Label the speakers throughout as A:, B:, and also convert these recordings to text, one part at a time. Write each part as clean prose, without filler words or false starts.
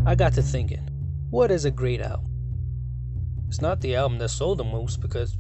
A: I got to thinking, what is a great album? It's not the album that sold the most, because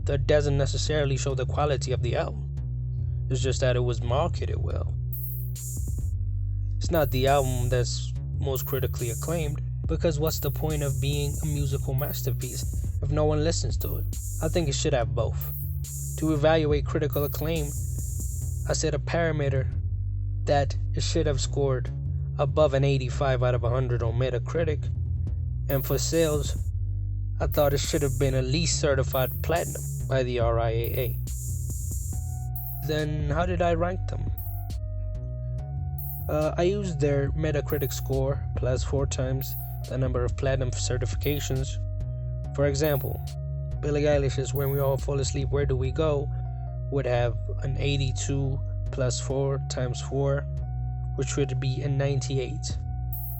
A: that doesn't necessarily show the quality of the album. It's just that it was marketed well. It's not the album that's most critically acclaimed, because what's the point of being a musical masterpiece if no one listens to it? I think it should have both. To evaluate critical acclaim, I set a parameter that it should have scored above an 85 out of 100 on Metacritic, and for sales, I thought it should have been at least certified platinum by the RIAA. Then how did I rank them? I used their Metacritic score plus 4 times the number of platinum certifications. For example, Billie Eilish's When We All Fall Asleep, Where Do We Go would have an 82 plus 4 times 4, which would be a 98.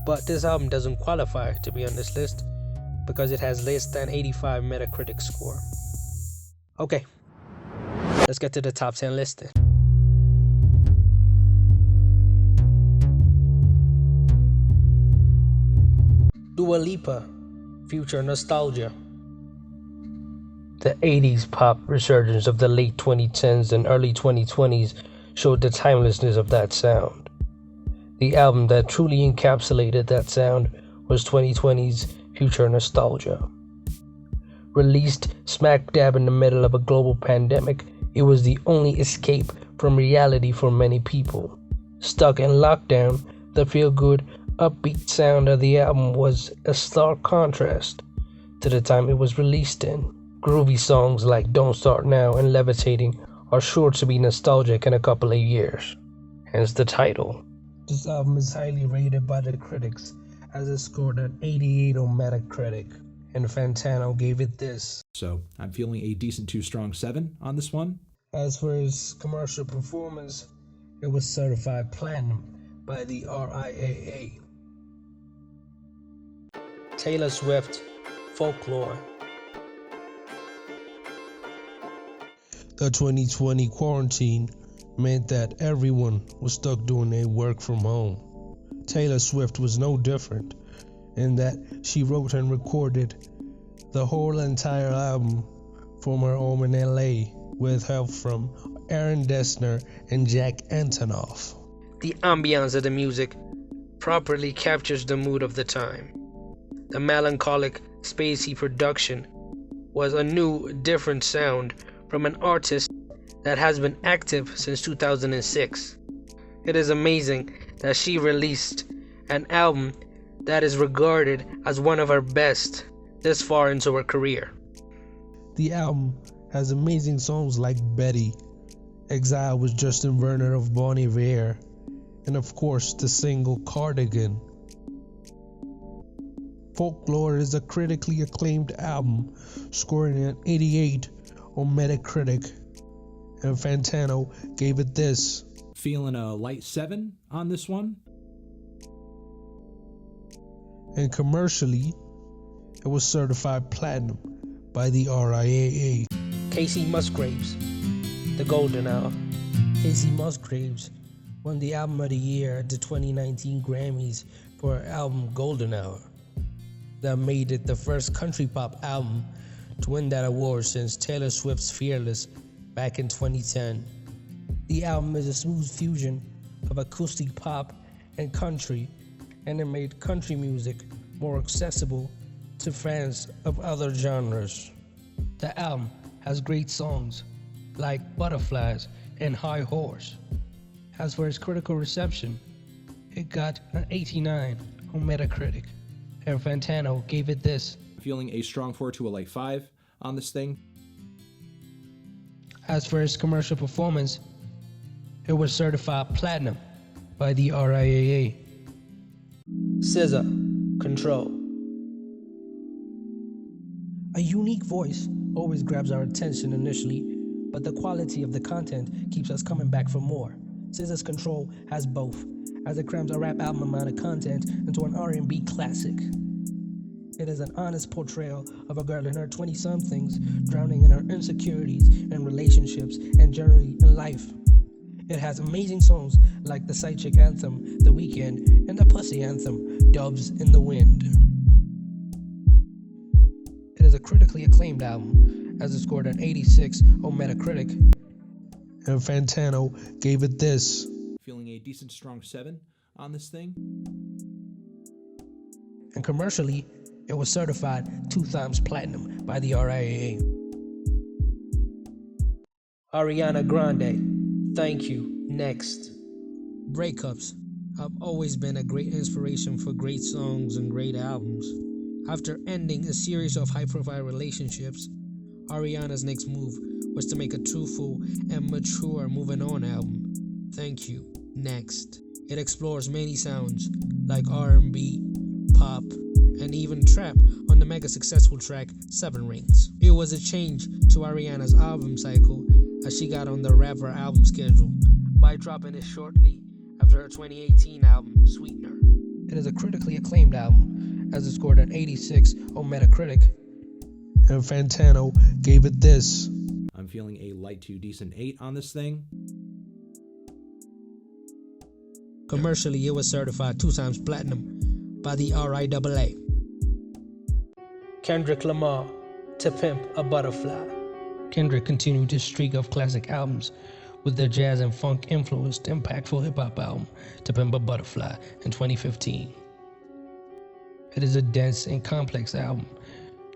A: But this album doesn't qualify to be on this list because it has less than 85 Metacritic score. Okay, let's get to the top 10 listing. Dua Lipa, Future Nostalgia. The 80s pop resurgence of the late 2010s and early 2020s showed the timelessness of that sound. The album that truly encapsulated that sound was 2020's Future Nostalgia. Released smack dab in the middle of a global pandemic, it was the only escape from reality for many people. Stuck in lockdown, the feel-good, upbeat sound of the album was a stark contrast to the time it was released in. Groovy songs like Don't Start Now and Levitating are sure to be nostalgic in a couple of years, hence the title. This album is highly rated by the critics, as it scored an 88 on Metacritic, and Fantano gave it this.
B: So I'm feeling a decent to strong 7 on this one.
A: As for his commercial performance, it was certified platinum by the RIAA. Taylor Swift, Folklore. The 2020 quarantine meant that everyone was stuck doing their work from home. Taylor Swift was no different in that she wrote and recorded the whole entire album from her home in LA with help from Aaron Dessner and Jack Antonoff. The ambiance of the music properly captures the mood of the time. The melancholic, spacey production was a new, different sound from an artist that has been active since 2006. It is amazing that she released an album that is regarded as one of her best this far into her career. The album has amazing songs like Betty, Exile with Justin Vernon of Bon Iver, and of course the single Cardigan. Folklore is a critically acclaimed album, scoring an 88 on Metacritic, and Fantano gave it this.
B: Feeling a light 7 on this one.
A: And commercially, it was certified platinum by the RIAA. KACEY Musgraves, The Golden Hour. KACEY Musgraves won the Album of the Year at the 2019 Grammys for her album Golden Hour. That made it the first country pop album to win that award since Taylor Swift's Fearless back in 2010. The album is a smooth fusion of acoustic pop and country, and it made country music more accessible to fans of other genres. The album has great songs like Butterflies and High Horse. As for its critical reception, it got an 89 on Metacritic, and Fantano gave it this.
B: Feeling a strong 4 to a light 5 on this thing.
A: As for its commercial performance, it was certified platinum by the RIAA. SZA, Control. A unique voice always grabs our attention initially, but the quality of the content keeps us coming back for more. SZA's Control has both, as it crams a rap album amount of content into an R&B classic. It is an honest portrayal of a girl in her 20-somethings drowning in her insecurities and relationships and generally in life. It has amazing songs like the Side Chick Anthem, The Weeknd, and the Pussy Anthem, Doves in the Wind. It is a critically acclaimed album, as it scored an 86 on Metacritic, and Fantano gave it this.
B: Feeling a decent strong 7 on this thing.
A: And commercially, it was certified 2 times platinum by the RIAA. Ariana Grande, Thank You, Next. Breakups have always been a great inspiration for great songs and great albums. After ending a series of high-profile relationships, Ariana's next move was to make a truthful and mature moving on album, Thank You, Next. It explores many sounds like R&B, pop, and even trap on the mega successful track 7 Rings. It was a change to Ariana's album cycle as she got on the rapper album schedule by dropping it shortly after her 2018 album, Sweetener. It is a critically acclaimed album, as it scored an 86 on Metacritic, and Fantano gave it this.
B: I'm feeling a light to decent 8 on this thing.
A: Commercially, it was certified 2 times platinum by the RIAA. Kendrick Lamar, To Pimp a Butterfly. Kendrick continued his streak of classic albums with their jazz and funk influenced impactful hip-hop album, To Pimp a Butterfly, in 2015. It is a dense and complex album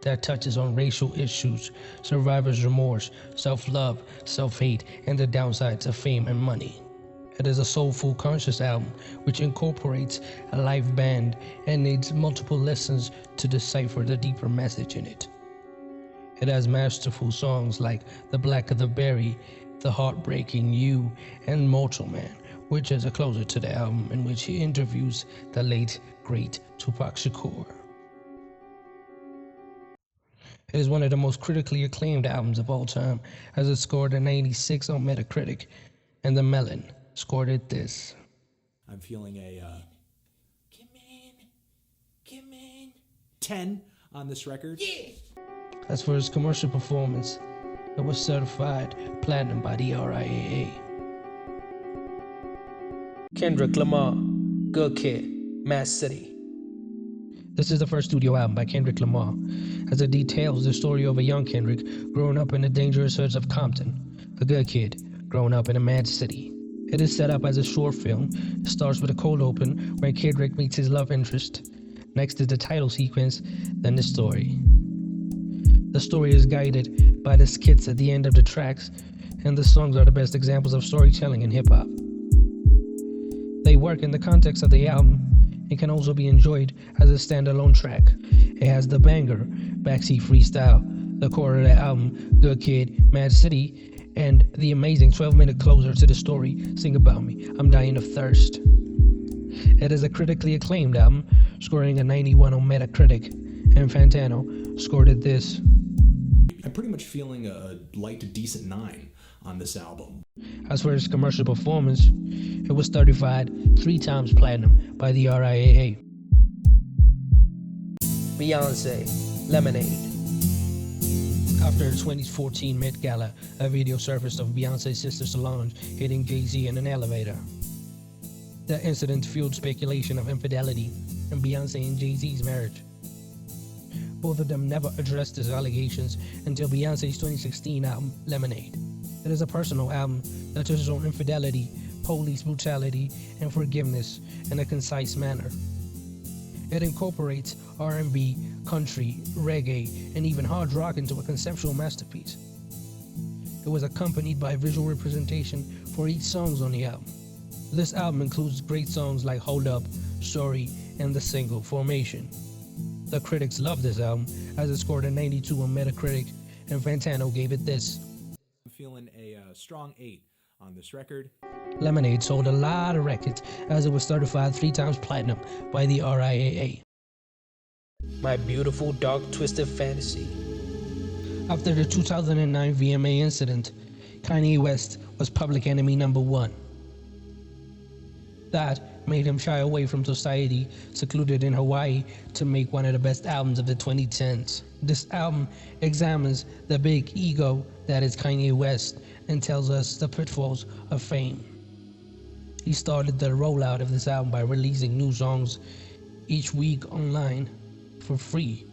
A: that touches on racial issues, survivor's remorse, self-love, self-hate, and the downsides of fame and money. It is a soulful, conscious album which incorporates a live band and needs multiple listens to decipher the deeper message in it. It has masterful songs like The Black of the Berry, The Heartbreaking You, and Mortal Man, which is a closer to the album in which he interviews the late, great Tupac Shakur. It is one of the most critically acclaimed albums of all time, as it scored a 96 on Metacritic, and The Melon scored it this.
B: I'm feeling a 10 on this record. Yeah.
A: As for his commercial performance, it was certified platinum by the RIAA. Kendrick Lamar, Good Kid, Mad City. This is the first studio album by Kendrick Lamar, as it details the story of a young Kendrick growing up in the dangerous hoods of Compton, a good kid growing up in a mad city. It is set up as a short film. It starts with a cold open where Kendrick meets his love interest. Next is the title sequence, then the story. The story is guided by the skits at the end of the tracks, and the songs are the best examples of storytelling in hip-hop. They work in the context of the album and can also be enjoyed as a standalone track. It has the banger, Backseat Freestyle, the core of the album, Good Kid, Mad City, and the amazing 12-minute closer to the story, Sing About Me, I'm Dying of Thirst. It is a critically acclaimed album, scoring a 91 on Metacritic, and Fantano scored it this.
B: I'm pretty much feeling a light to decent 9 on this album.
A: As for his commercial performance, it was certified 3 times platinum by the RIAA. Beyonce, Lemonade. After the 2014 Met Gala, a video surfaced of Beyonce's sister Solange hitting Jay-Z in an elevator. The incident fueled speculation of infidelity in Beyonce and Jay-Z's marriage. Both of them never addressed these allegations until Beyonce's 2016 album, Lemonade. It is a personal album that touches on infidelity, police brutality, and forgiveness in a concise manner. It incorporates R&B, country, reggae, and even hard rock into a conceptual masterpiece. It was accompanied by visual representation for each song on the album. This album includes great songs like Hold Up, Sorry, and the single Formation. The critics loved this album, as it scored a 92 on Metacritic, and Fantano gave it this.
B: I'm feeling a strong 8 on this record.
A: Lemonade sold a lot of records, as it was certified 3 times platinum by the RIAA. My Beautiful Dark Twisted Fantasy. After the 2009 VMA incident, Kanye West was public enemy number 1. That made him shy away from society, secluded in Hawaii, to make one of the best albums of the 2010s. This album examines the big ego that is Kanye West and tells us the pitfalls of fame. He started the rollout of this album by releasing new songs each week online for free.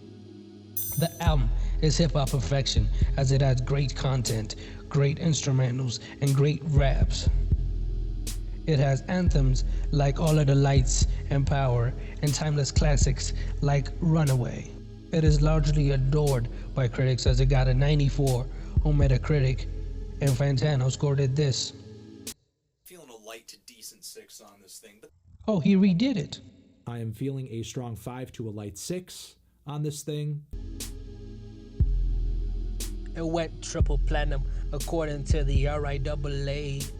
A: The album is hip-hop perfection as it has great content, great instrumentals, and great raps. It has anthems like All of the Lights and Power and timeless classics like Runaway. It is largely adored by critics as it got a 94 on Metacritic, and Fantano scored it this.
B: Feeling a light to decent 6 on this thing, but
A: Oh, he redid it.
B: I am feeling a strong 5 to a light 6 on this thing.
A: It went triple platinum according to the RIAA.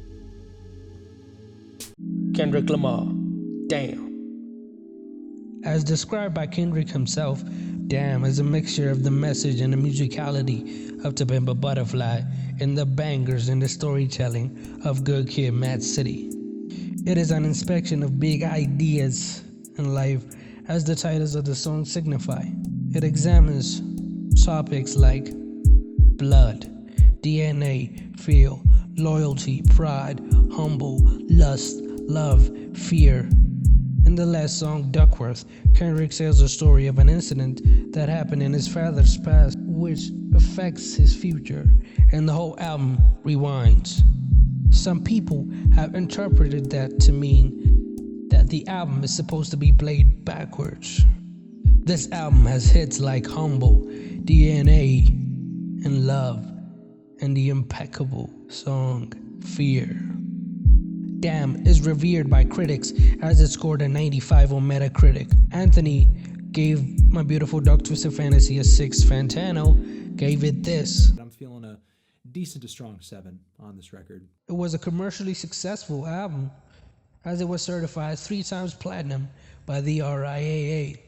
A: Kendrick Lamar, Damn. As described by Kendrick himself, Damn is a mixture of the message and the musicality of To Pimp a Butterfly and the bangers and the storytelling of Good Kid, Mad City. It is an inspection of big ideas in life as the titles of the song signify. It examines topics like blood, DNA, feel, loyalty, pride, humble, lust, love, fear. In the last song, Duckworth, Kendrick tells the story of an incident that happened in his father's past which affects his future, and the whole album rewinds. Some people have interpreted that to mean that the album is supposed to be played backwards. This album has hits like Humble, DNA, and Love, and the impeccable song Fear. Damn is revered by critics as it scored a 95 on Metacritic. Anthony gave My Beautiful Dark Twisted Fantasy a 6. Fantano gave it this.
B: I'm feeling a decent to strong 7 on this record.
A: It was a commercially successful album as it was certified 3 times platinum by the RIAA.